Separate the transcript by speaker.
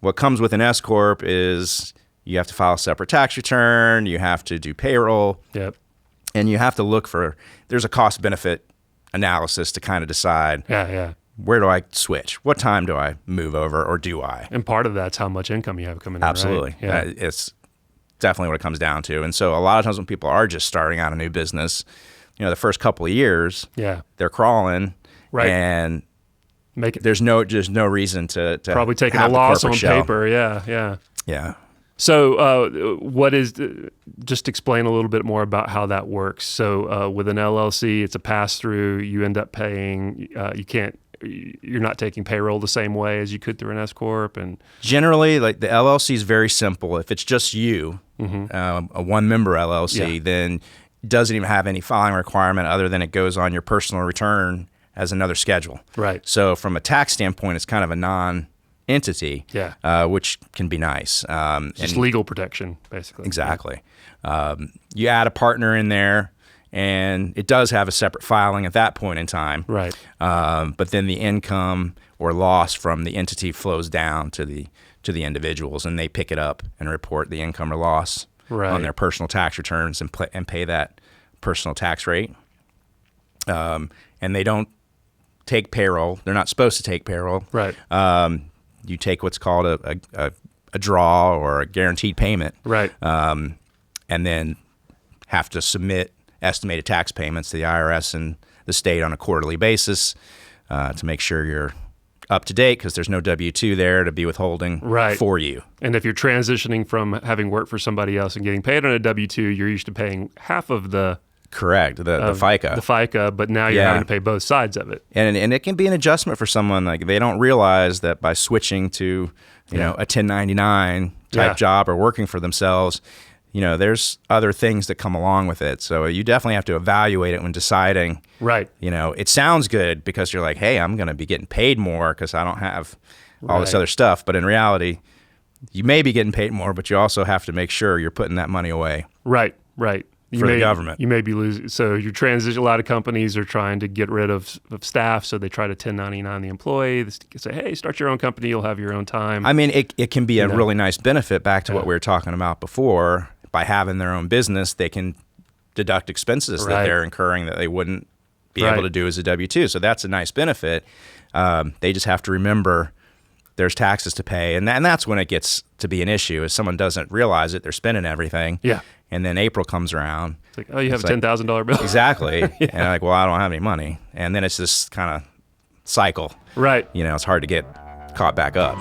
Speaker 1: what comes with an S-Corp is you have to file a separate tax return, you have to do payroll,
Speaker 2: Yep.
Speaker 1: and you have to look for, there's a cost-benefit analysis to kind of decide, where do I switch? What time do I move over, or do I?
Speaker 2: And part of that's how much income you have coming in,
Speaker 1: Absolutely.
Speaker 2: right? Yeah.
Speaker 1: It's definitely what it comes down to. And so a lot of times when people are just starting out a new business, the first couple of years, they're crawling,
Speaker 2: right,
Speaker 1: and there's no reason to
Speaker 2: probably taking a loss on paper. Yeah. So just explain a little bit more about how that works. So with an LLC, it's a pass-through. You end up paying, you're not taking payroll the same way as you could through an S-Corp. And
Speaker 1: generally, like, the LLC is very simple. If it's just you, a one-member LLC, then it doesn't even have any filing requirement other than it goes on your personal return as another schedule.
Speaker 2: Right.
Speaker 1: So from a tax standpoint, it's kind of a non-entity, which can be nice.
Speaker 2: Just legal protection, basically.
Speaker 1: Exactly. You add a partner in there, and it does have a separate filing at that point in time.
Speaker 2: Right.
Speaker 1: But then the income or loss from the entity flows down to the individuals, and they pick it up and report the income or loss on their personal tax returns and pay that personal tax rate. And they don't take payroll. They're not supposed to take payroll.
Speaker 2: Right.
Speaker 1: You take what's called a draw or a guaranteed payment.
Speaker 2: Right.
Speaker 1: And then have to submit estimated tax payments to the IRS and the state on a quarterly basis to make sure you're up to date, because there's no W-2 there to be withholding for you.
Speaker 2: And if you're transitioning from having worked for somebody else and getting paid on a W-2, you're used to paying half of the...
Speaker 1: Correct, the FICA.
Speaker 2: The FICA, but now you're having to pay both sides of it.
Speaker 1: And it can be an adjustment for someone. Like, they don't realize that by switching to a 1099 type job or working for themselves, there's other things that come along with it. So you definitely have to evaluate it when deciding. Right. It sounds good because you're like, hey, I'm going to be getting paid more because I don't have all this other stuff. But in reality, you may be getting paid more, but you also have to make sure you're putting that money away. Right. For the government.
Speaker 2: You may be losing. So you transition. A lot of companies are trying to get rid of staff, so they try to 1099 the employee. They say, hey, start your own company. You'll have your own time.
Speaker 1: I mean, it can be a really nice benefit, back to what we were talking about before. By having their own business, they can deduct expenses that they're incurring that they wouldn't be able to do as a W-2. So that's a nice benefit. They just have to remember there's taxes to pay. And that's when it gets to be an issue, is someone doesn't realize it. They're spending everything. Yeah. And then April comes around.
Speaker 2: It's like, oh, you have a $10,000 bill.
Speaker 1: Exactly. And they're like, well, I don't have any money. And then it's this kind of cycle. Right. It's hard to get caught back up.